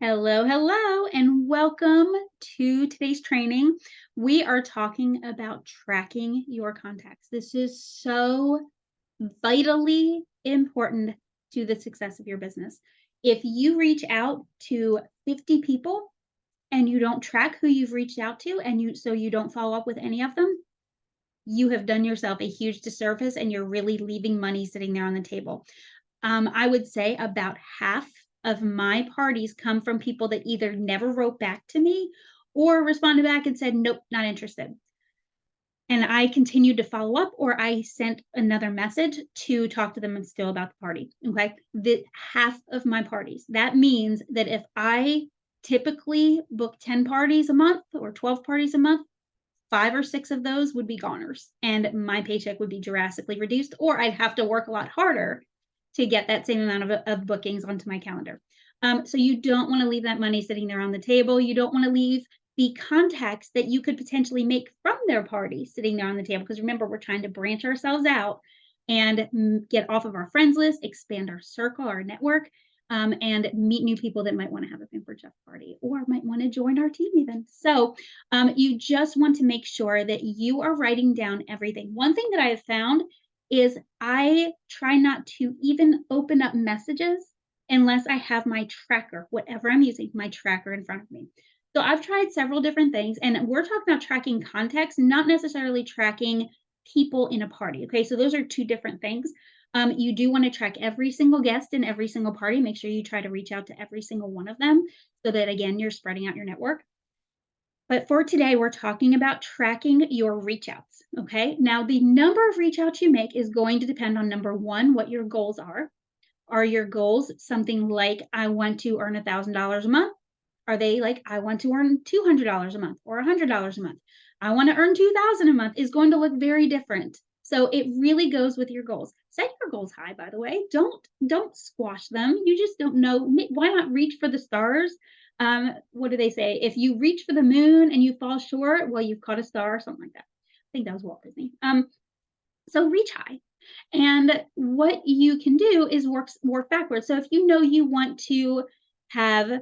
Hello, hello, and welcome to today's training. We are talking about tracking your contacts. This is so vitally important to the success of your business. If you reach out to 50 people and you don't track who you've reached out to and you don't follow up with any of them, you have done yourself a huge disservice and you're really leaving money sitting there on the table. I would say about half of my parties come from people that either never wrote back to me or responded back and said, nope, not interested. And I continued to follow up, or I sent another message to talk to them still about the party. Okay. The half of my parties. That means that if I typically book 10 parties a month or 12 parties a month, 5 or 6 of those would be goners and my paycheck would be drastically reduced, or I'd have to work a lot harder to get that same amount of bookings onto my calendar. So you don't want to leave that money sitting there on the table. You don't want to leave the contacts that you could potentially make from their party sitting there on the table. Because remember, we're trying to branch ourselves out and get off of our friends list, expand our circle, our network, and meet new people that might want to have a Pampered Chef party or might want to join our team even. So you just want to make sure that you are writing down everything. One thing that I have found is I try not to even open up messages unless I have my tracker, whatever I'm using, my tracker in front of me. So I've tried several different things, and we're talking about tracking context, not necessarily tracking people in a party. Okay, so those are two different things. You do want to track every single guest in every single party. Make sure you try to reach out to every single one of them so that, again, you're spreading out your network. But for today, we're talking about tracking your reach outs. Okay. Now, the number of reach outs you make is going to depend on number one, what your goals are. Are your goals something like, I want to earn $1,000 a month? Are they like, I want to earn $200 a month or $100 a month? I want to earn $2,000 a month is going to look very different. So it really goes with your goals. Set your goals high, by the way. Don't squash them. You just don't know. Why not reach for the stars? What do they say? If you reach for the moon and you fall short, well, you've caught a star or something like that. I think that was Walt Disney. So reach high. And what you can do is work backwards. So if you know you want to have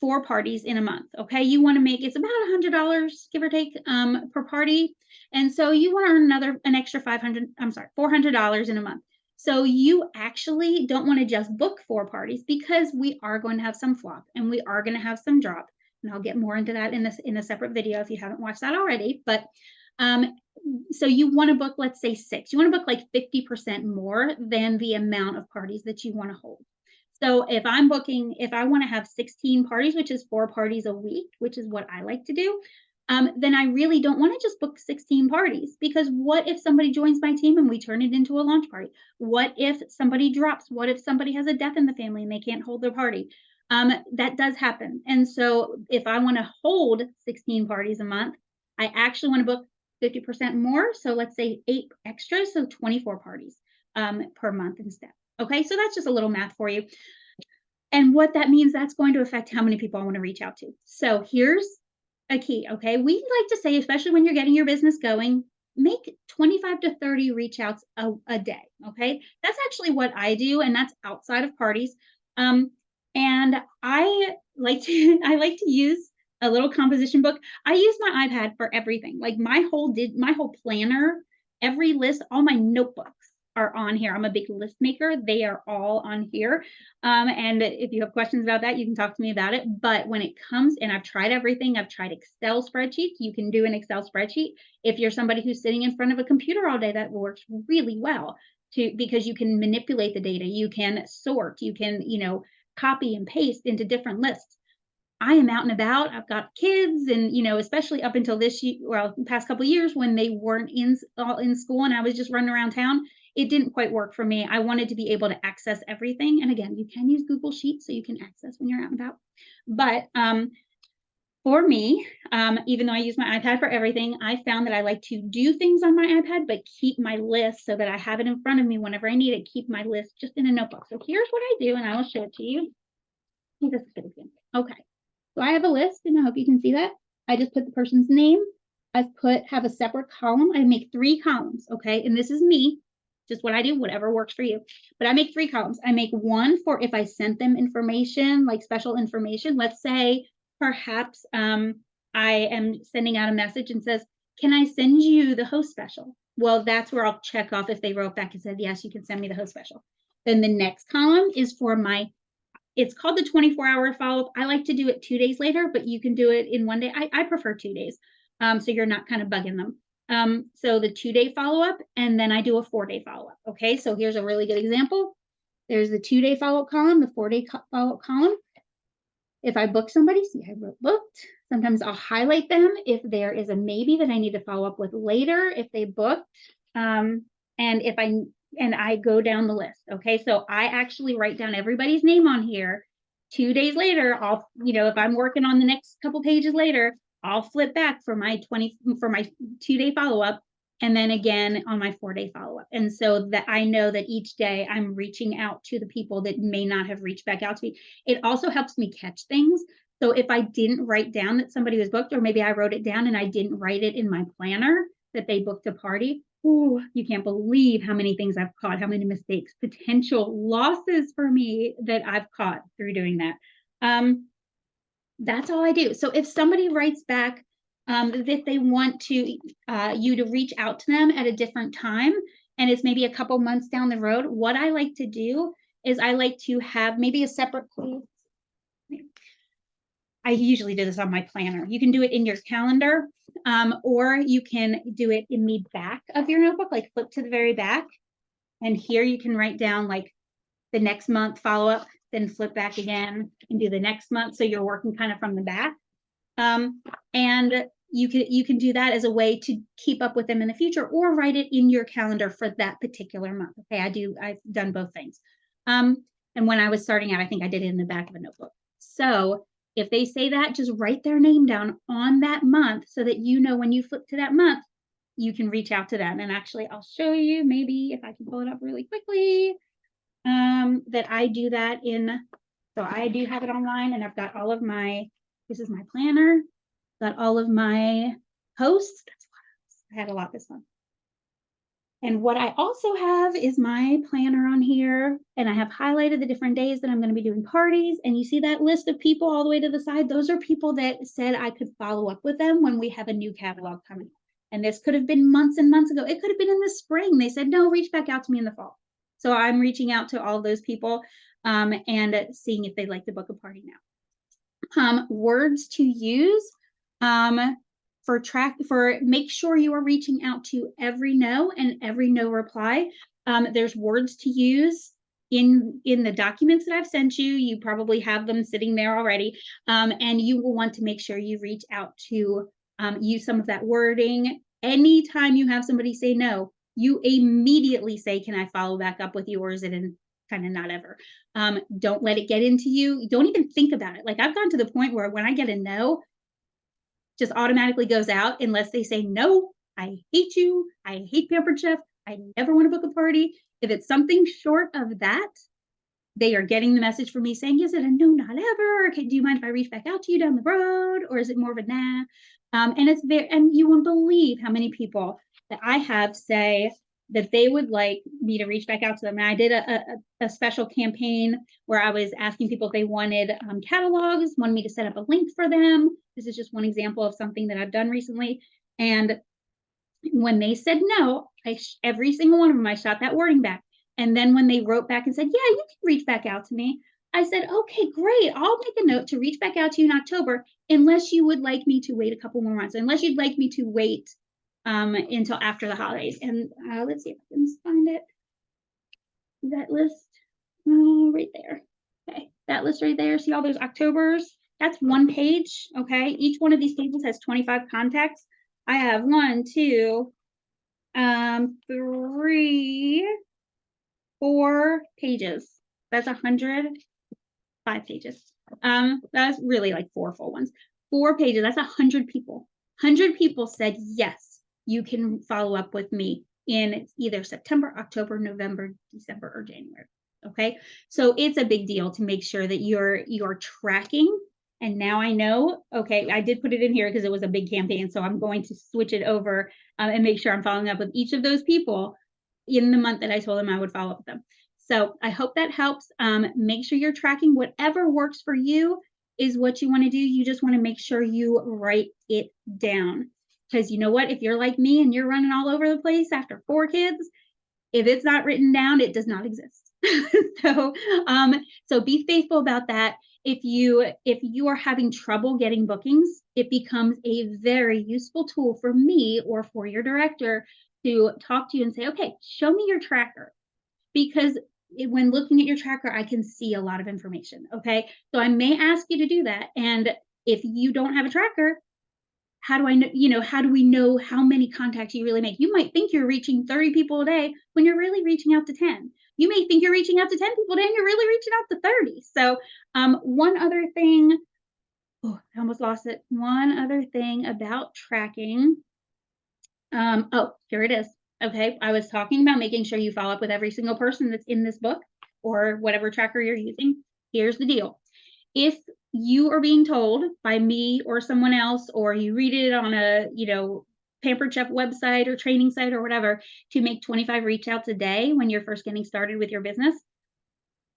4 parties in a month, okay, you want to make it's about $100 give or take per party, and so you want to earn an extra 500. I'm sorry, $400 in a month. So you actually don't want to just book 4 parties because we are going to have some flop and we are going to have some drop. And I'll get more into that in a separate video if you haven't watched that already. But um, so you want to book, let's say 6. You want to book like 50% more than the amount of parties that you want to hold. So if I want to have 16 parties, which is 4 parties a week, which is what I like to do, then I really don't want to just book 16 parties because what if somebody joins my team and we turn it into a launch party? What if somebody drops? What if somebody has a death in the family and they can't hold their party? That does happen. And so if I want to hold 16 parties a month, I actually want to book 50% more. So let's say 8 extras, so 24 parties per month instead. Okay, so that's just a little math for you. And what that means, that's going to affect how many people I want to reach out to. So here's a key. Okay, we like to say, especially when you're getting your business going, make 25 to 30 reach outs a day. Okay, that's actually what I do, and that's outside of parties. And I like to I like to use a little composition book. I use my iPad for everything. Like my whole planner, every list, all my notebooks are on here. I'm a big list maker. They are all on here. And if you have questions about that, you can talk to me about it. But when it comes, and I've tried everything, I've tried Excel spreadsheets. You can do an Excel spreadsheet. If you're somebody who's sitting in front of a computer all day, that works really well because you can manipulate the data, you can sort, you can, copy and paste into different lists. I am out and about. I've got kids, and especially up until this year, well, past couple of years when they weren't all in school, and I was just running around town. It didn't quite work for me. I wanted to be able to access everything, and again, you can use Google Sheets so you can access when you're out and about. But for me, even though I use my iPad for everything, I found that I like to do things on my iPad, but keep my list so that I have it in front of me whenever I need it. Keep my list just in a notebook. So here's what I do, and I will show it to you. This is good again. Okay. So I have a list, and I hope you can see that. I just put the person's name. Have a separate column. I make 3 columns, okay? And this is me. just what I do, whatever works for you. But I make 3 columns. I make one for if I sent them information, like special information. Let's say perhaps I am sending out a message and says, can I send you the host special? Well, that's where I'll check off if they wrote back and said, yes, you can send me the host special. Then the next column is for it's called the 24-hour follow-up. I like to do it 2 days later, but you can do it in 1 day. I prefer 2 days, so you're not kind of bugging them. So the 2-day follow-up, and then I do a 4-day follow-up. Okay, so here's a really good example. There's the 2-day follow-up column, the 4-day follow-up column. If I book somebody, see I wrote booked. Sometimes I'll highlight them if there is a maybe that I need to follow up with later, if they booked, and I go down the list. Okay, so I actually write down everybody's name on here. 2 days later, I'll, if I'm working on the next couple pages later, I'll flip back for my 2-day follow-up, and then again on my 4-day follow-up. And so that I know that each day I'm reaching out to the people that may not have reached back out to me. It also helps me catch things. So if I didn't write down that somebody was booked, or maybe I wrote it down and I didn't write it in my planner that they booked a party, ooh, you can't believe how many things I've caught, how many mistakes, potential losses for me that I've caught through doing that. That's all I do. So if somebody writes back that they want to you to reach out to them at a different time, and it's maybe a couple months down the road, what I like to do is I like to have maybe a separate place. I usually do this on my planner. You can do it in your calendar, or you can do it in the back of your notebook, like flip to the very back. And here you can write down like the next month follow-up, then flip back again and do the next month. So you're working kind of from the back. And you can do that as a way to keep up with them in the future, or write it in your calendar for that particular month. Okay, I've done both things. And when I was starting out, I think I did it in the back of a notebook. So if they say that, just write their name down on that month so that when you flip to that month, you can reach out to them. And actually, I'll show you maybe if I can pull it up really quickly, that I do that so I do have it online, and I've got all of this is my planner, got all of my posts. I had a lot this month. And what I also have is my planner on here, and I have highlighted the different days that I'm going to be doing parties. And you see that list of people all the way to the side? Those are people that said I could follow up with them when we have a new catalog coming. And this could have been months and months ago. It could have been in the spring. They said, no, reach back out to me in the fall. So I'm reaching out to all those people and seeing if they'd like to book a party now. Words to use. Make sure you are reaching out to every no and every no reply. There's words to use in the documents that I've sent you. You probably have them sitting there already. And you will want to make sure you reach out to use some of that wording. Anytime you have somebody say no, you immediately say, can I follow back up with you, or is it kind of not ever? Don't let it get into you. Don't even think about it. Like I've gotten to the point where when I get a no, just automatically goes out unless they say, no, I hate you. I hate Pampered Chef. I never want to book a party. If it's something short of that, they are getting the message from me saying, is it a no, not ever? Okay, do you mind if I reach back out to you down the road? Or is it more of a nah? And you won't believe how many people that I have say that they would like me to reach back out to them. And I did a special campaign where I was asking people if they wanted catalogs, wanted me to set up a link for them. This is just one example of something that I've done recently. And when they said no, every single one of them, I shot that wording back. And then when they wrote back and said, yeah, you can reach back out to me, I said, okay, great. I'll make a note to reach back out to you in October, unless you would like me to wait a couple more months, unless you'd like me to wait until after the holidays. And let's see if I can find it. That list right there. Okay, that list right there. See all those Octobers? That's one page. Okay, each one of these tables has 25 contacts. I have 1, 2, 3, 4 pages. That's 105 pages. That's really like 4 full ones. 4 pages. That's 100 people. 100 people said yes, you can follow up with me in either September, October, November, December, or January. Okay, so it's a big deal to make sure that you're tracking. And now I know, okay, I did put it in here because it was a big campaign, so I'm going to switch it over and make sure I'm following up with each of those people in the month that I told them I would follow up with them. So I hope that helps. Make sure you're tracking whatever works for you is what you want to do. You just want to make sure you write it down. Because you know what? If you're like me and you're running all over the place after 4 kids, if it's not written down, it does not exist. so, so be faithful about that. If you are having trouble getting bookings, it becomes a very useful tool for me or for your director to talk to you and say, okay, show me your tracker. Because when looking at your tracker, I can see a lot of information. Okay. So I may ask you to do that. And if you don't have a tracker, how do I know, how do we know how many contacts you really make? You might think you're reaching 30 people a day when you're really reaching out to 10. You may think you're reaching out to 10 people a day and you're really reaching out to 30. So, one other thing, oh, I almost lost it. One other thing about tracking. Oh, here it is. Okay. I was talking about making sure you follow up with every single person that's in this book or whatever tracker you're using. Here's the deal. If you are being told by me or someone else, or you read it on a, Pampered Chef website or training site or whatever, to make 25 reach outs a day when you're first getting started with your business,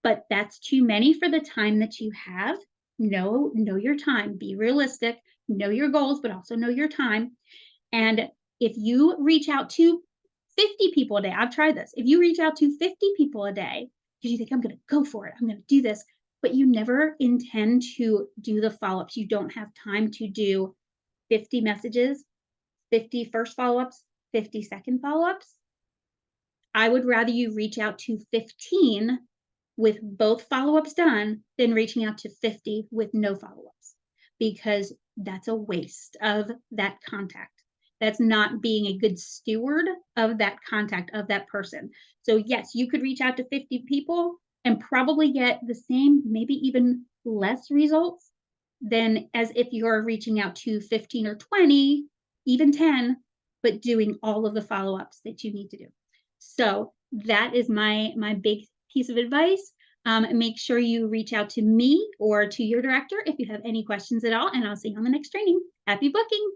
but that's too many for the time that you have. Know your time. Be realistic. Know your goals, but also know your time. And if you reach out to 50 people a day, I've tried this. If you reach out to 50 people a day, because you think, I'm going to go for it, I'm going to do this, but you never intend to do the follow ups, you don't have time to do 50 messages, 50 first follow ups, 50 second follow ups. I would rather you reach out to 15 with both follow ups done than reaching out to 50 with no follow ups, because that's a waste of that contact. That's not being a good steward of that contact, of that person. So, yes, you could reach out to 50 people and probably get the same, maybe even less results than as if you're reaching out to 15 or 20, even 10, but doing all of the follow ups that you need to do. So, that is my big piece of advice. Make sure you reach out to me or to your director if you have any questions at all, and I'll see you on the next training. Happy booking!